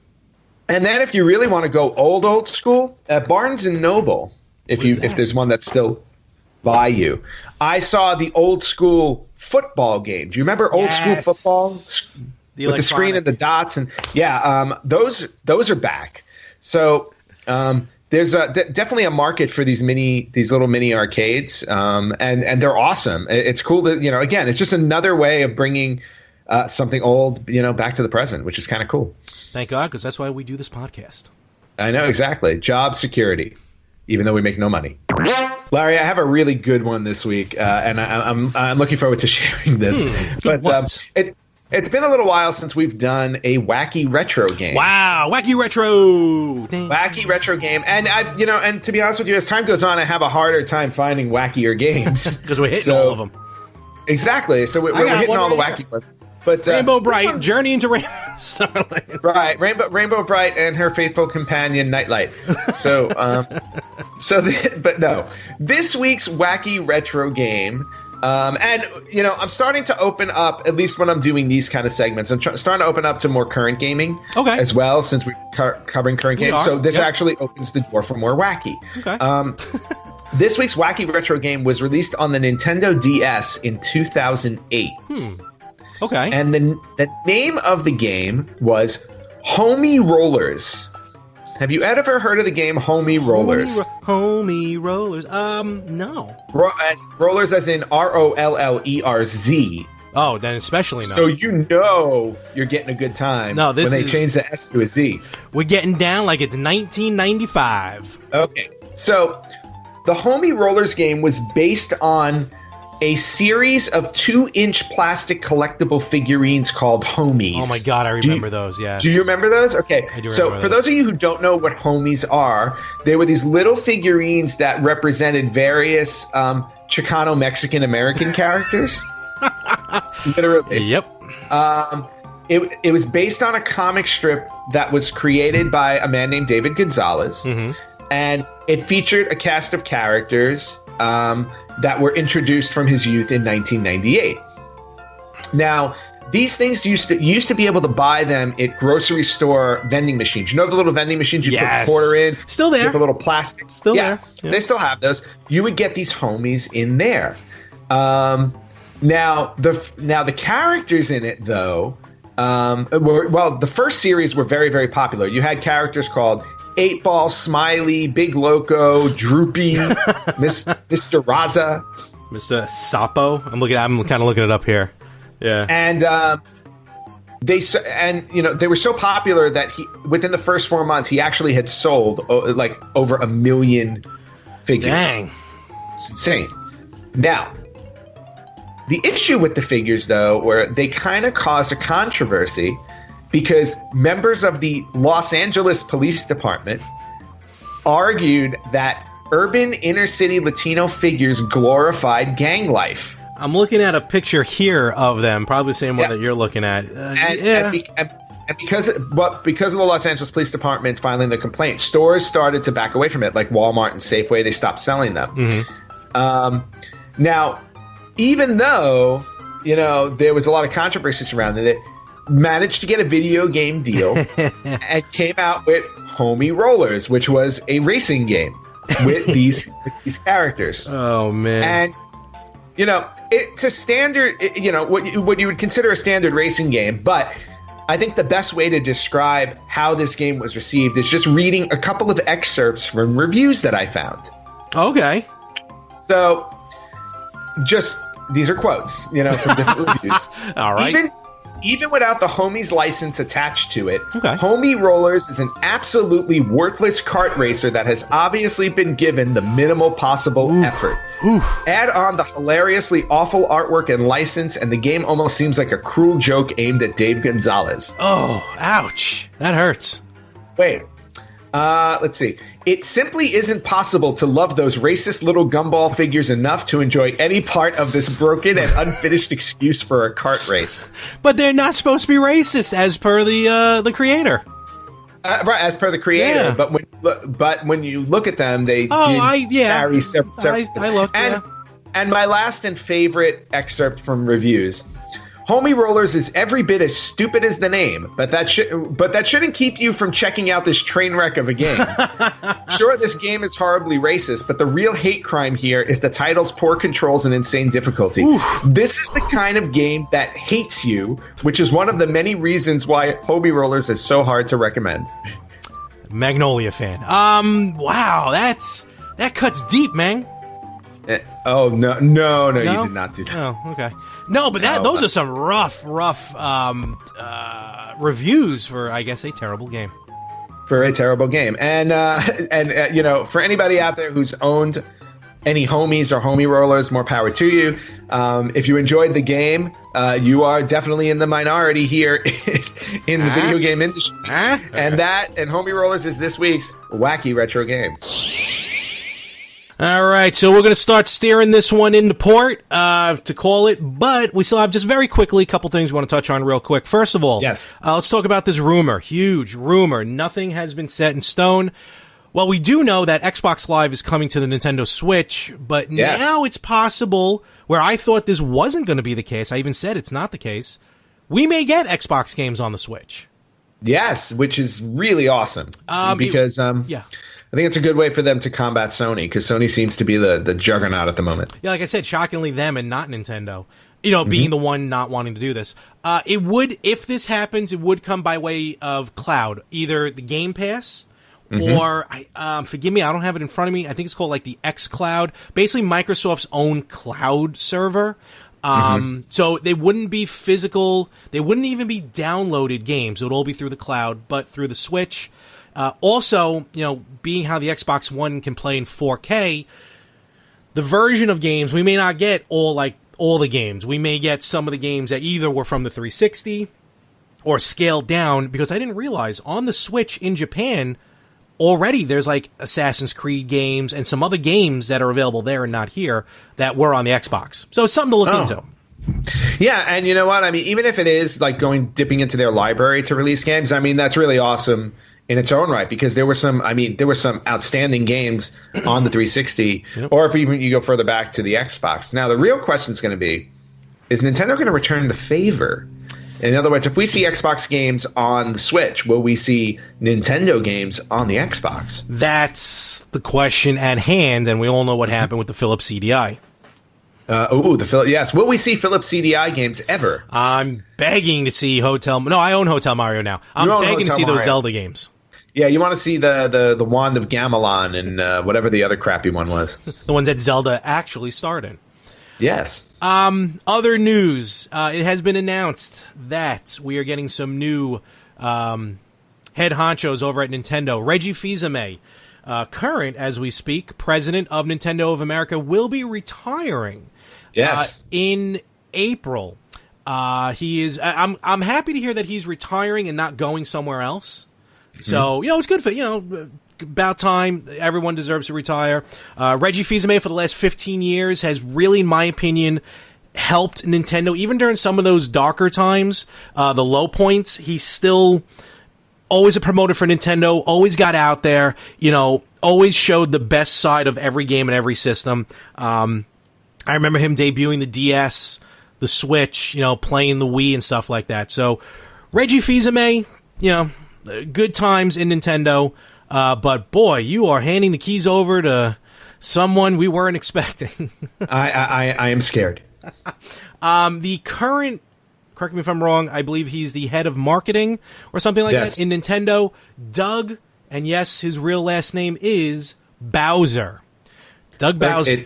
And then if you really want to go old school, at Barnes and Noble, if there's one that's still by you, I saw the old school football game. Do you remember old school football with the screen and the dots? And those are back. So there's definitely a market for these little mini arcades, and they're awesome. It's cool that again, it's just another way of bringing something old back to the present, which is kind of cool. Thank God, because that's why we do this podcast. I know, exactly. Job security, even though we make no money. Larry, I have a really good one this week, and I'm looking forward to sharing this. But it's been a little while since we've done a Wacky Retro game. Wow, Wacky Retro! Wacky Retro game. And and to be honest with you, as time goes on, I have a harder time finding wackier games. Because we're hitting all of them. Exactly. So we're hitting all the wacky ones. But Rainbow Bright, Journey into Rainbow Right, Rainbow Bright and her faithful companion Nightlight. So, but no, this week's Wacky Retro game, and I'm starting to open up, at least when I'm doing these kind of segments, I'm starting to open up to more current gaming, as well, since we're covering current games. So this actually opens the door for more wacky. Okay. This week's Wacky Retro game was released on the Nintendo DS in 2008. Okay. And the name of the game was Homie Rollers. Have you ever heard of the game Homie Rollers? Homie Rollers. No. Rollers as in ROLLERZ. Oh, then especially not. So you're getting a good time when they change the S to a Z. We're getting down like it's 1995. Okay. So the Homie Rollers game was based on a series of 2-inch plastic collectible figurines called Homies. Oh my God, I remember those, yeah. Do you remember those? Okay, so for those of you who don't know what Homies are, they were these little figurines that represented various Chicano Mexican-American characters. Literally. Yep. It was based on a comic strip that was created by a man named David Gonzalez, and it featured a cast of characters that were introduced from his youth in 1998. Now, these things used to be able to buy them at grocery store vending machines. You know the little vending machines you put a quarter in? Still there. With the little plastic. Still there. Yeah, they still have those. You would get these Homies in there. Now the characters in it, though, the first series were very, very popular. You had characters called 8-Ball, Smiley, Big Loco, Droopy, Mr. Raza, Mr. Sapo. I'm kind of looking it up here. Yeah, and they were so popular that within the first 4 months he actually had sold like over 1 million figures. Dang, it's insane. Now, the issue with the figures, though, were they kind of caused a controversy, because members of the Los Angeles Police Department argued that urban inner-city Latino figures glorified gang life. I'm looking at a picture here of them, probably the same one that you're looking at. And because of the Los Angeles Police Department filing the complaint, stores started to back away from it, like Walmart and Safeway. They stopped selling them. Now, even though there was a lot of controversy surrounding it, managed to get a video game deal and came out with Homie Rollers, which was a racing game with these characters. Oh, man. And, it's a standard, what you would consider a standard racing game, but I think the best way to describe how this game was received is just reading a couple of excerpts from reviews that I found. Okay. So, these are quotes, from different reviews. All right. Even without the Homie's license attached to it, okay. Homie Rollers is an absolutely worthless kart racer that has obviously been given the minimal possible effort. Oof. Add on the hilariously awful artwork and license, and the game almost seems like a cruel joke aimed at Dave Gonzalez. Oh, ouch. That hurts. Wait. Let's see. It simply isn't possible to love those racist little gumball figures enough to enjoy any part of this broken and unfinished excuse for a kart race. But they're not supposed to be racist, as per the creator. Right, as per the creator. Yeah. But when you look at them, they carry several. I look. And my last and favorite excerpt from reviews. Homie Rollers is every bit as stupid as the name, but that shouldn't keep you from checking out this train wreck of a game. Sure, this game is horribly racist, but the real hate crime here is the title's poor controls and insane difficulty. Oof. This is the kind of game that hates you, which is one of the many reasons why Homie Rollers is so hard to recommend. Magnolia fan. Wow, that cuts deep, man. No, you did not do that. Oh, okay. No, but those are some rough reviews for, I guess, a terrible game. For a terrible game, and for anybody out there who's owned any Homies or Homie Rollers, more power to you. If you enjoyed the game, you are definitely in the minority here in the video game industry, and Homie Rollers is this week's Wacky Retro Game. All right, so we're going to start steering this one into port, to call it, but we still have just very quickly a couple things we want to touch on real quick. First of all, yes. Let's talk about this rumor, huge rumor. Nothing has been set in stone. Well, we do know that Xbox Live is coming to the Nintendo Switch, but now it's possible, where I thought this wasn't going to be the case, I even said it's not the case, we may get Xbox games on the Switch. Yes, which is really awesome, because I think it's a good way for them to combat Sony, because Sony seems to be the juggernaut at the moment. Yeah, like I said, shockingly them and not Nintendo. Being the one not wanting to do this. It would, if this happens, it would come by way of cloud. Either the Game Pass, or, forgive me, I don't have it in front of me. I think it's called like the X Cloud. Basically Microsoft's own cloud server. So they wouldn't be physical. They wouldn't even be downloaded games. It would all be through the cloud, but through the Switch. Also, being how the Xbox One can play in 4K, the version of games, we may not get all the games. We may get some of the games that either were from the 360 or scaled down, because I didn't realize on the Switch in Japan, already there's like Assassin's Creed games and some other games that are available there and not here that were on the Xbox. So it's something to look into. Yeah, and you know what? I mean, even if it is like dipping into their library to release games, I mean, that's really awesome in its own right, because there were some outstanding games on the 360, or if even you go further back to the Xbox. Now, the real question is going to be, is Nintendo going to return the favor? In other words, if we see Xbox games on the Switch, will we see Nintendo games on the Xbox? That's the question at hand, and we all know what happened with the Philips CDI. Yes. Will we see Philips CDI games ever? I'm begging to see I own Hotel Mario now. I'm begging to see those Zelda games. Yeah, you want to see the Wand of Gamelon and whatever the other crappy one was. The ones that Zelda actually starred in. Yes. Other news. It has been announced that we are getting some new head honchos over at Nintendo. Reggie Fils-Aimé, current, as we speak, president of Nintendo of America, will be retiring. Yes. In April. He is. I'm happy to hear that he's retiring and not going somewhere else. So, it's good for, about time. Everyone deserves to retire. Reggie Fils-Aimé for the last 15 years has really, in my opinion, helped Nintendo. Even during some of those darker times, the low points, he's still always a promoter for Nintendo, always got out there, always showed the best side of every game and every system. I remember him debuting the DS, the Switch, playing the Wii and stuff like that. So Reggie Fils-Aimé, good times in Nintendo. But boy, you are handing the keys over to someone we weren't expecting. I am scared. The current, correct me if I'm wrong, I believe he's the head of marketing or something like that in Nintendo, Doug, and yes, his real last name is Bowser. Doug Bowser.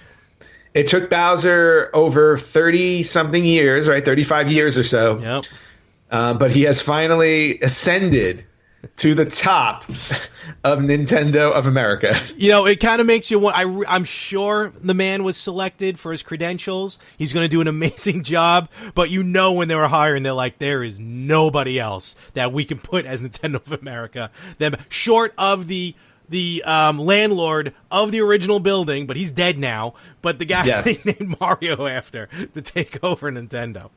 It took Bowser over 30-something years, right? 35 years or so. Yep. But he has finally ascended to the top of Nintendo of America. It kind of makes you want. I'm sure the man was selected for his credentials. He's going to do an amazing job. But when they were hiring, they're like, there is nobody else that we can put as Nintendo of America. Them short of the landlord of the original building, but he's dead now. But the guy they named Mario after to take over Nintendo.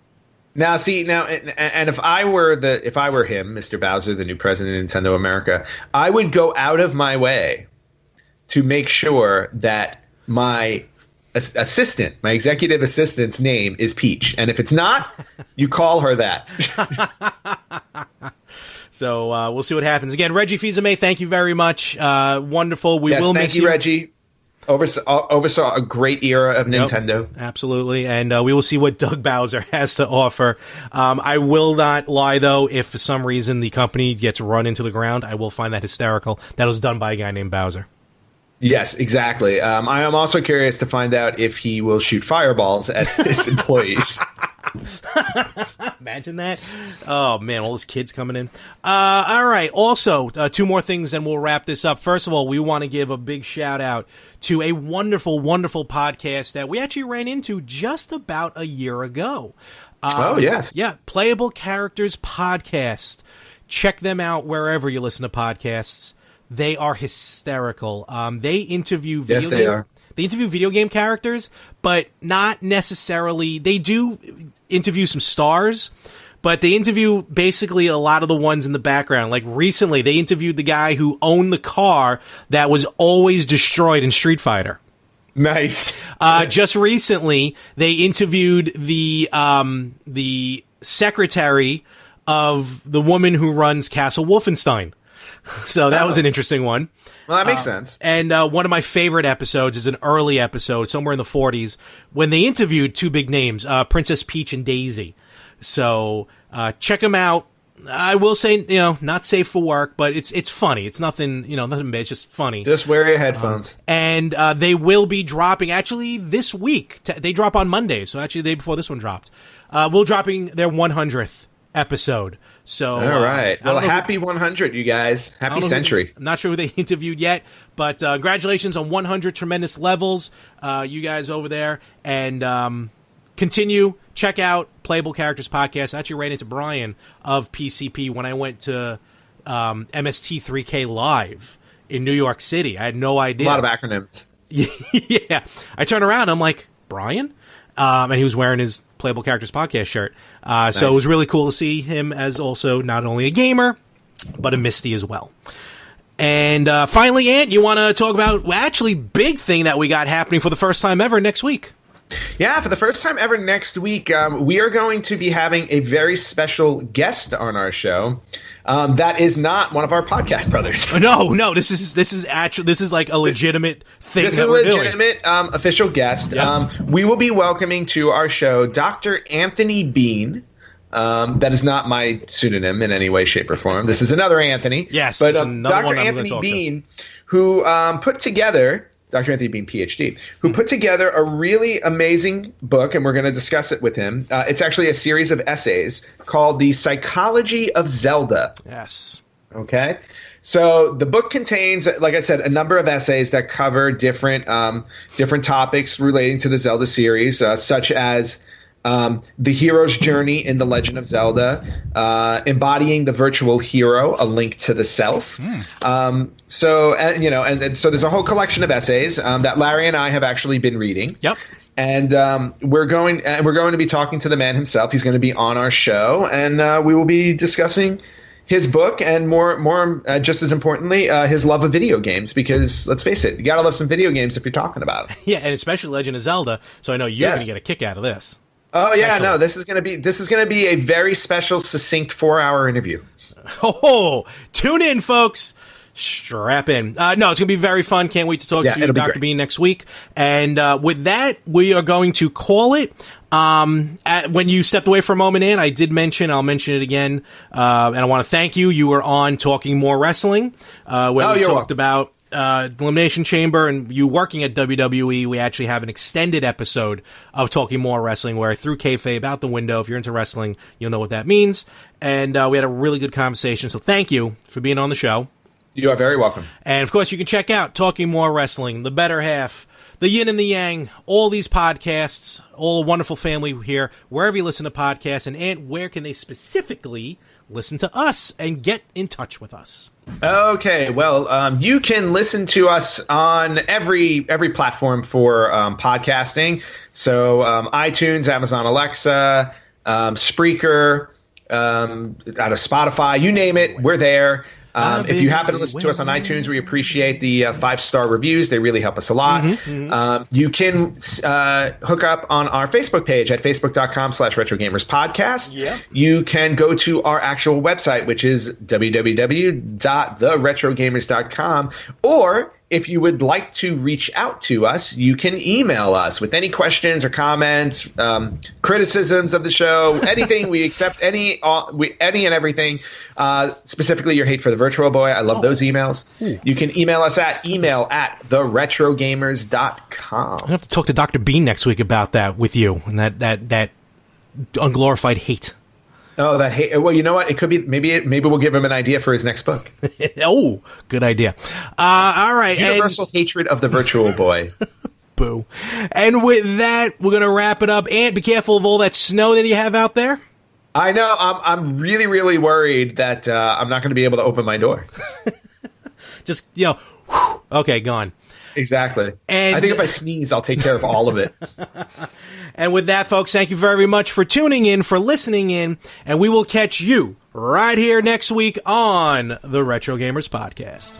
Now, and if I were him, Mr. Bowser, the new president of Nintendo America, I would go out of my way to make sure that my assistant, my executive assistant's name is Peach. And if it's not, you call her that. So we'll see what happens. Again, Reggie Fils-Aimé, thank you very much. Wonderful. We will miss you. Thank you, Reggie. Oversaw a great era of Nintendo. Yep, absolutely. And we will see what Doug Bowser has to offer. I will not lie, though, if for some reason the company gets run into the ground, I will find that hysterical. That was done by a guy named Bowser. Yes, exactly. I am also curious to find out if he will shoot fireballs at his employees. Imagine that. Oh, man, all those kids coming in. All right. Also, two more things, and we'll wrap this up. First of all, we want to give a big shout-out to a wonderful, wonderful podcast that we actually ran into just about a year ago. Oh, yes. Yeah, Playable Characters Podcast. Check them out wherever you listen to podcasts. They are hysterical. They interview They interview video game characters, but not necessarily. They do interview some stars, but they interview basically a lot of the ones in the background. Like recently, they interviewed the guy who owned the car that was always destroyed in Street Fighter. Nice. Just recently, they interviewed the secretary of the woman who runs Castle Wolfenstein. So that was an interesting one. Well, that makes sense. And one of my favorite episodes is an early episode, somewhere in the 40s, when they interviewed two big names, Princess Peach and Daisy. So check them out. I will say, not safe for work, but it's funny. It's nothing, nothing bad. It's just funny. Just wear your headphones. And they will be dropping, actually, this week. They drop on Monday, so actually the day before this one dropped. We're dropping their 100th episode. So, all right. Well, happy 100, you guys. Happy century. I'm not sure who they interviewed yet, but congratulations on 100 tremendous levels, you guys over there. And continue. Check out Playable Characters Podcast. I actually ran into Brian of PCP when I went to MST3K Live in New York City. I had no idea. A lot of acronyms. Yeah. I turned around. I'm like, Brian? And he was wearing his Playable Characters Podcast shirt. Nice. So it was really cool to see him as also not only a gamer, but a Misty as well. And finally, Ant, you want to talk about actually big thing that we got happening for the first time ever next week? Yeah, for the first time ever next week, we are going to be having a very special guest on our show. That is not one of our podcast brothers. No, this is like a legitimate thing. This is a legitimate official guest. Yep. We will be welcoming to our show Dr. Anthony Bean. That is not my pseudonym in any way, shape, or form. This is another Anthony. Yes, but Dr. Anthony Bean, who put together. Dr. Anthony Bean, PhD, who put together a really amazing book, and we're going to discuss it with him. It's actually a series of essays called The Psychology of Zelda. Yes. Okay. So the book contains, like I said, a number of essays that cover different topics relating to the Zelda series, such as the hero's journey in The Legend of Zelda, embodying the virtual hero, a link to the self. So there's a whole collection of essays that Larry and I have actually been reading. Yep. And we're going to be talking to the man himself. He's going to be on our show, and we will be discussing his book and more just as importantly, his love of video games. Because let's face it, you gotta love some video games if you're talking about it. Yeah, and especially Legend of Zelda. So I know you're going to get a kick out of this. Oh yeah, no, this is gonna be a very special, succinct 4-hour interview. Oh, tune in, folks. Strap in. No, it's going to be very fun. Can't wait to talk to you, Dr. Bean, next week. And with that, we are going to call it. When you stepped away for a moment in, I did mention, I'll mention it again, and I want to thank you. You were on Talking More Wrestling, when we talked about Elimination Chamber and you working at WWE. We actually have an extended episode of Talking More Wrestling where I threw kayfabe out the window. If you're into wrestling, you'll know what that means. And we had a really good conversation. So thank you for being on the show. You are very welcome. And, of course, you can check out Talking More Wrestling, The Better Half, The Yin and the Yang, all these podcasts, all a wonderful family here, wherever you listen to podcasts. And, Ant, where can they specifically listen to us and get in touch with us? Okay, well, you can listen to us on every platform for podcasting. So iTunes, Amazon Alexa, Spreaker, out of Spotify, you name it, we're there. If you happen to listen to us on iTunes, we appreciate the 5-star reviews. They really help us a lot. You can hook up on our Facebook page at facebook.com/RetroGamersPodcast. Yeah. You can go to our actual website, which is www.theretrogamers.com. Or if you would like to reach out to us, you can email us with any questions or comments, criticisms of the show, anything. We accept any and everything, specifically your hate for the Virtual Boy. I love those emails. You can email us at email@theretrogamers.com. I have to talk to Dr. Bean next week about that with you and that unglorified hate. Oh, that hate. Well, you know what? It could be maybe we'll give him an idea for his next book. Oh, good idea. All right. Universal hatred of the Virtual Boy. Boo. And with that, we're going to wrap it up. Ant, be careful of all that snow that you have out there. I know. I'm really, really worried that I'm not going to be able to open my door. Just, okay, gone. Exactly. And I think if I sneeze, I'll take care of all of it. And with that, folks, thank you very much for tuning in, for listening in, and we will catch you right here next week on the Retro Gamers Podcast.